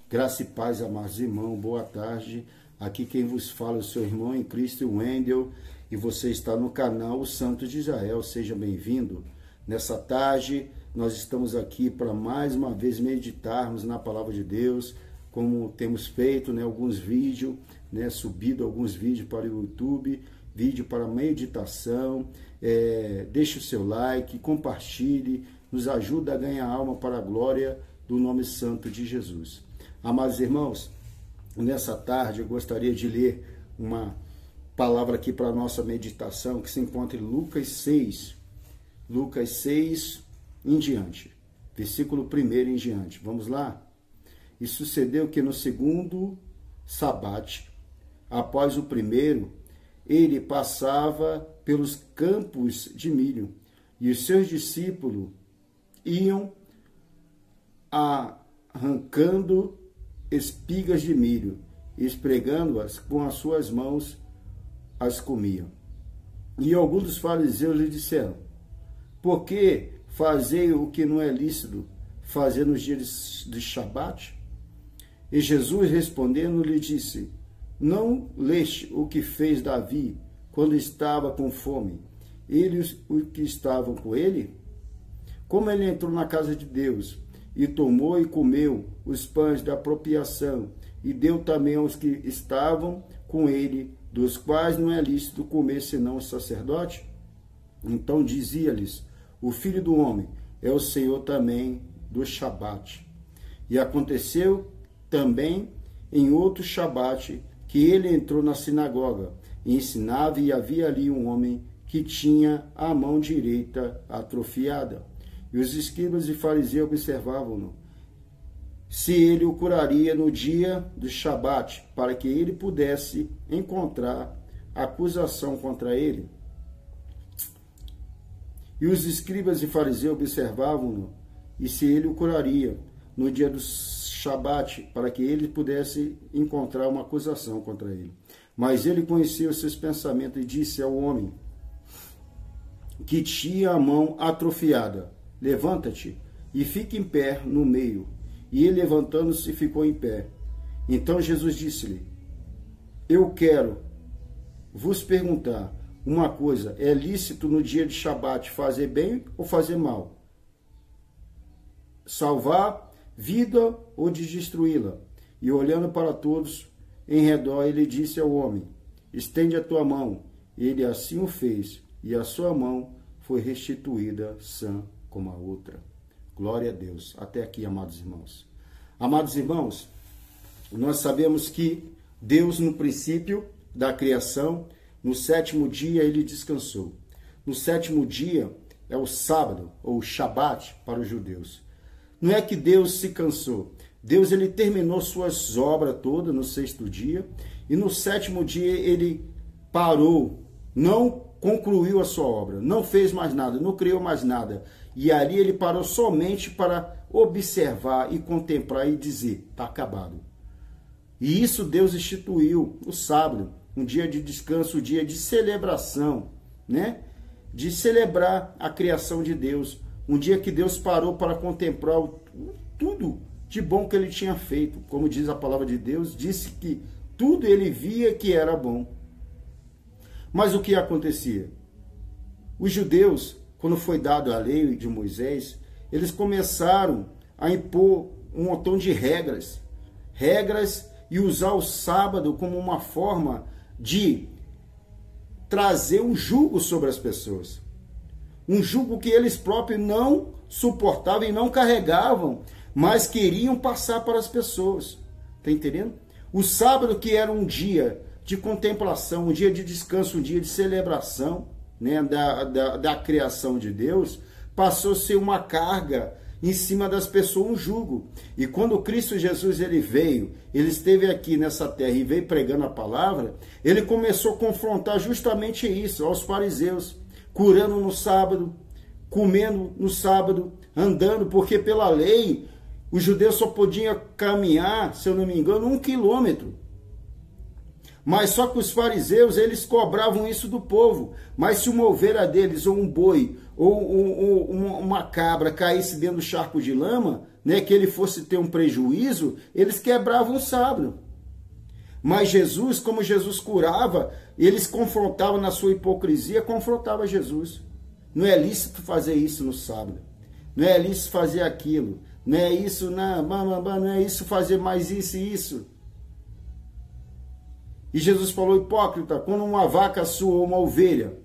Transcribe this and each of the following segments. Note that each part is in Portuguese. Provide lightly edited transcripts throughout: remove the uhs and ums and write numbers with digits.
Graça e paz, amados irmãos, boa tarde. Aqui quem vos fala é o seu irmão em Cristo, Wendel, e você está no canal O Santo de Israel. Seja bem-vindo. Nessa tarde, nós estamos aqui para mais uma vez meditarmos na Palavra de Deus, como temos feito, alguns vídeos, subido alguns vídeos para o YouTube, vídeo para meditação. Deixe o seu like, compartilhe, nos ajuda a ganhar alma para a glória do nome santo de Jesus. Amados irmãos, nessa tarde eu gostaria de ler uma palavra aqui para a nossa meditação, que se encontra em Lucas 6 em diante, versículo 1 em diante. Vamos lá? E sucedeu que no segundo sabate, após o primeiro, ele passava pelos campos de milho, e os seus discípulos iam arrancando espigas de milho, e esfregando-as com as suas mãos, as comiam. E alguns dos fariseus lhe disseram: por que fazei o que não é lícito fazer nos dias de Shabat? E Jesus respondendo lhe disse: não leste o que fez Davi quando estava com fome, eles os que estavam com ele? Como ele entrou na casa de Deus, e tomou e comeu os pães da apropriação, e deu também aos que estavam com ele, dos quais não é lícito comer senão o sacerdote? Então dizia-lhes: o Filho do Homem é o Senhor também do Shabat. E aconteceu também em outro Shabat, que ele entrou na sinagoga e ensinava, e havia ali um homem que tinha a mão direita atrofiada. E os escribas e fariseus observavam-no, se ele o curaria no dia do Shabat, para que ele pudesse encontrar acusação contra ele. E os escribas e fariseus observavam-no, e se ele o curaria no dia do Shabat, para que ele pudesse encontrar uma acusação contra ele. Mas ele conhecia os seus pensamentos e disse ao homem que tinha a mão atrofiada: levanta-te e fique em pé no meio. E ele, levantando-se, ficou em pé. Então Jesus disse-lhe: eu quero vos perguntar uma coisa: é lícito no dia de Shabat fazer bem ou fazer mal? Salvar vida ou de destruí-la? E olhando para todos em redor, ele disse ao homem: estende a tua mão. Ele assim o fez, e a sua mão foi restituída sã como a outra. Glória a Deus. Até aqui, amados irmãos. Amados irmãos, nós sabemos que Deus, no princípio da criação, no sétimo dia, ele descansou. No sétimo dia é o sábado, ou Shabat, para os judeus. Não é que Deus se cansou. Deus, ele terminou suas obras todas no sexto dia, e no sétimo dia ele parou, não concluiu a sua obra, não fez mais nada, não criou mais nada. E ali ele parou somente para observar e contemplar e dizer: está acabado. E isso Deus instituiu o sábado, um dia de descanso, um dia de celebração, de celebrar a criação de Deus. Um dia que Deus parou para contemplar tudo de bom que ele tinha feito. Como diz a palavra de Deus, disse que tudo ele via que era bom. Mas o que acontecia? Os judeus, quando foi dado a lei de Moisés, eles começaram a impor um montão de regras e usar o sábado como uma forma de trazer um jugo sobre as pessoas. Um jugo que eles próprios não suportavam e não carregavam, mas queriam passar para as pessoas. Está entendendo? O sábado, que era um dia de contemplação, um dia de descanso, um dia de celebração, da criação de Deus, passou a ser uma carga em cima das pessoas, um jugo. E quando Cristo Jesus ele veio, ele esteve aqui nessa terra e veio pregando a palavra, ele começou a confrontar justamente isso aos fariseus, curando no sábado, comendo no sábado, andando, porque pela lei os judeus só podiam caminhar, se eu não me engano, 1 quilômetro. Mas só que os fariseus, eles cobravam isso do povo. Mas se uma ovelha deles, ou um boi, ou uma cabra caísse dentro do charco de lama, né, que ele fosse ter um prejuízo, eles quebravam o sábado. Mas Jesus, como Jesus curava, eles confrontavam na sua hipocrisia, confrontava Jesus. Não é lícito fazer isso no sábado. Não é lícito fazer aquilo. Não é isso, não é isso fazer mais isso e isso. E Jesus falou, hipócrita, quando uma vaca sua ou uma ovelha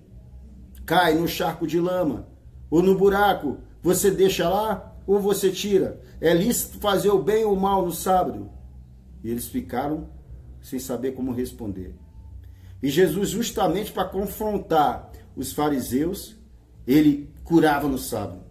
cai no charco de lama ou no buraco, você deixa lá ou você tira? É lícito fazer o bem ou o mal no sábado? E eles ficaram sem saber como responder. E Jesus, justamente para confrontar os fariseus, ele curava no sábado.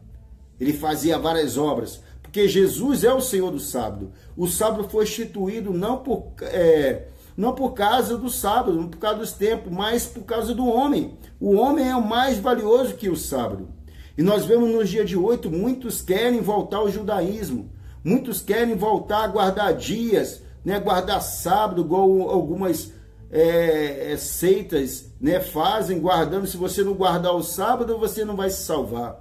Ele fazia várias obras, porque Jesus é o Senhor do sábado. O sábado foi instituído não por causa do sábado, não por causa dos tempos, mas por causa do homem. O homem é o mais valioso que o sábado. E nós vemos nos dias de hoje, muitos querem voltar ao judaísmo. Muitos querem voltar a guardar dias, né, guardar sábado, igual algumas seitas, né, fazem, guardando. Se você não guardar o sábado, você não vai se salvar.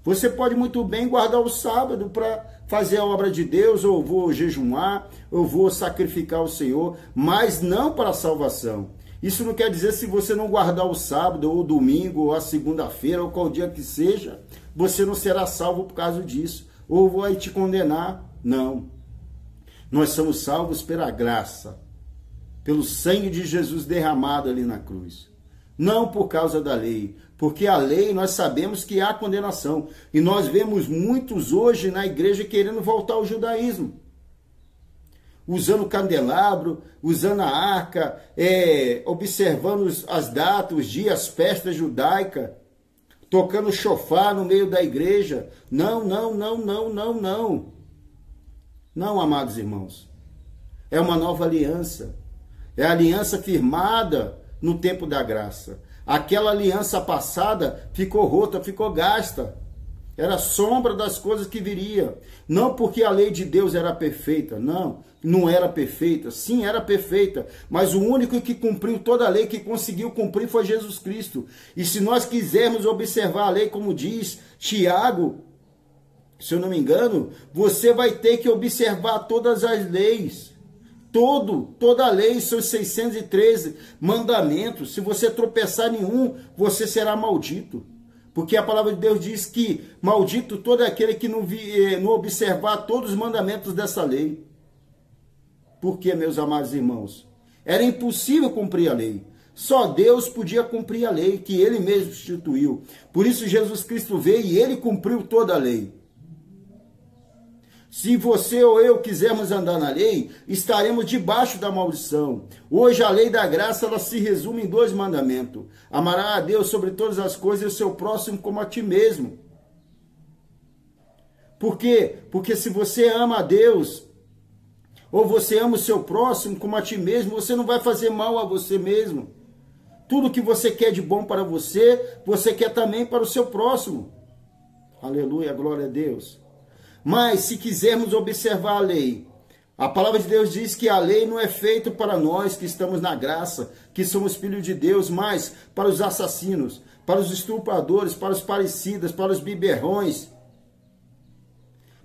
Você pode muito bem guardar o sábado para fazer a obra de Deus, ou vou jejuar, ou vou sacrificar o Senhor, mas não para a salvação. Isso não quer dizer se você não guardar o sábado, ou o domingo, ou a segunda-feira, ou qual dia que seja, você não será salvo por causa disso, ou vai te condenar. Não. Nós somos salvos pela graça, pelo sangue de Jesus derramado ali na cruz. Não por causa da lei, porque a lei nós sabemos que há condenação. E nós vemos muitos hoje na igreja querendo voltar ao judaísmo. Usando o candelabro, usando a arca, observando as datas, os dias, as festas judaicas, tocando chofar no meio da igreja. Não. Não, amados irmãos. É uma nova aliança. É a aliança firmada no tempo da graça. Aquela aliança passada ficou rota, ficou gasta. Era sombra das coisas que viria. Não porque a lei de Deus era perfeita. Não era perfeita. Sim, era perfeita. Mas o único que cumpriu toda a lei, que conseguiu cumprir, foi Jesus Cristo. E se nós quisermos observar a lei, como diz Tiago, se eu não me engano, você vai ter que observar todas as leis. Toda a lei, seus 613 mandamentos. Se você tropeçar em um, você será maldito. Porque a palavra de Deus diz que maldito todo aquele que não observar todos os mandamentos dessa lei. Por quê, meus amados irmãos? Era impossível cumprir a lei. Só Deus podia cumprir a lei que ele mesmo instituiu. Por isso Jesus Cristo veio e ele cumpriu toda a lei. Se você ou eu quisermos andar na lei, estaremos debaixo da maldição. Hoje a lei da graça ela se resume em 2 mandamentos. Amará a Deus sobre todas as coisas e o seu próximo como a ti mesmo. Por quê? Porque se você ama a Deus, ou você ama o seu próximo como a ti mesmo, você não vai fazer mal a você mesmo. Tudo que você quer de bom para você, você quer também para o seu próximo. Aleluia, glória a Deus. Mas se quisermos observar a lei, a palavra de Deus diz que a lei não é feita para nós que estamos na graça, que somos filhos de Deus, mas para os assassinos, para os estupradores, para os parricidas, para os beberrões,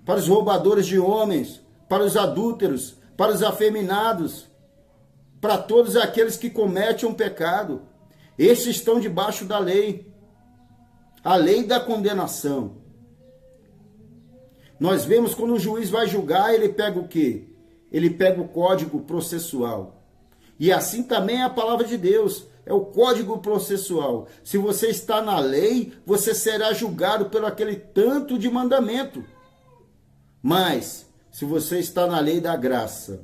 para os roubadores de homens, para os adúlteros, para os afeminados, para todos aqueles que cometem um pecado. Estes estão debaixo da lei, a lei da condenação. Nós vemos quando o juiz vai julgar, ele pega o quê? Ele pega o código processual. E assim também é a palavra de Deus, é o código processual. Se você está na lei, você será julgado pelo aquele tanto de mandamento. Mas, se você está na lei da graça,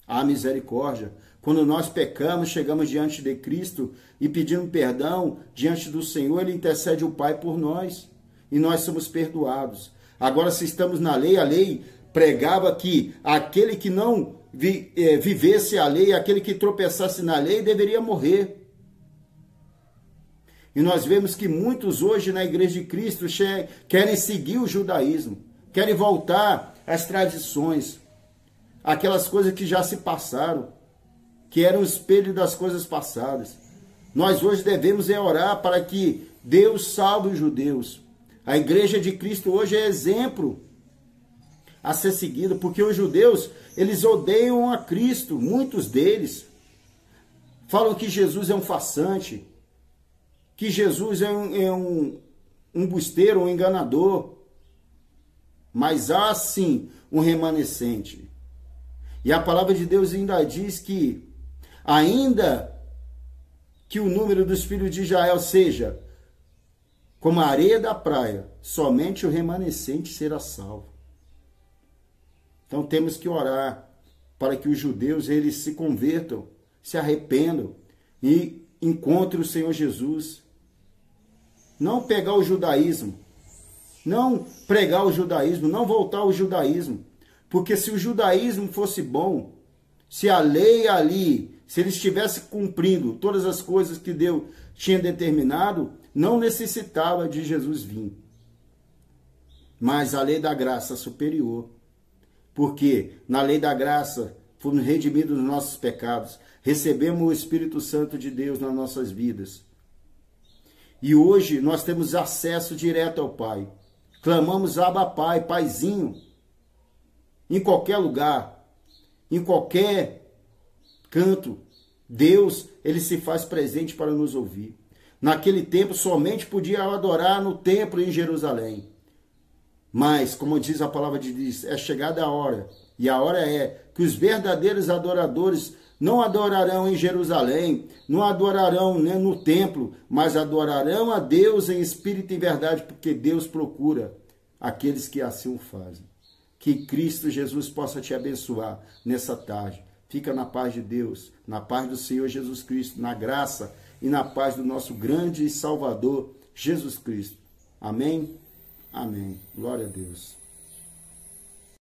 há misericórdia. Quando nós pecamos, chegamos diante de Cristo e pedimos perdão diante do Senhor, ele intercede o Pai por nós. E nós somos perdoados. Agora, se estamos na lei, a lei pregava que aquele que não vivesse a lei, aquele que tropeçasse na lei, deveria morrer. E nós vemos que muitos hoje na igreja de Cristo querem seguir o judaísmo, querem voltar às tradições, aquelas coisas que já se passaram, que eram o espelho das coisas passadas. Nós hoje devemos orar para que Deus salva os judeus. A igreja de Cristo hoje é exemplo a ser seguido, porque os judeus, eles odeiam a Cristo, muitos deles. Falam que Jesus é um farsante, que Jesus é um busteiro, um enganador. Mas há sim um remanescente. E a palavra de Deus ainda diz que, ainda que o número dos filhos de Israel seja como a areia da praia, somente o remanescente será salvo. Então temos que orar para que os judeus eles se convertam, se arrependam e encontrem o Senhor Jesus. Não pegar o judaísmo, não pregar o judaísmo, não voltar ao judaísmo. Porque se o judaísmo fosse bom, se a lei ali, se ele estivesse cumprindo todas as coisas que Deus tinha determinado, não necessitava de Jesus vir. Mas a lei da graça superior. Porque na lei da graça fomos redimidos dos nossos pecados, recebemos o Espírito Santo de Deus nas nossas vidas. E hoje nós temos acesso direto ao Pai. Clamamos Abba Pai, Paizinho, em qualquer lugar, em qualquer canto. Deus, ele se faz presente para nos ouvir. Naquele tempo somente podia adorar no templo em Jerusalém. Mas, como diz a palavra de Deus, é chegada a hora, e a hora é que os verdadeiros adoradores não adorarão em Jerusalém, não adorarão no templo, mas adorarão a Deus em espírito e verdade, porque Deus procura aqueles que assim o fazem. Que Cristo Jesus possa te abençoar nessa tarde. Fica na paz de Deus, na paz do Senhor Jesus Cristo, na graça e na paz do nosso grande Salvador, Jesus Cristo. Amém? Amém. Glória a Deus.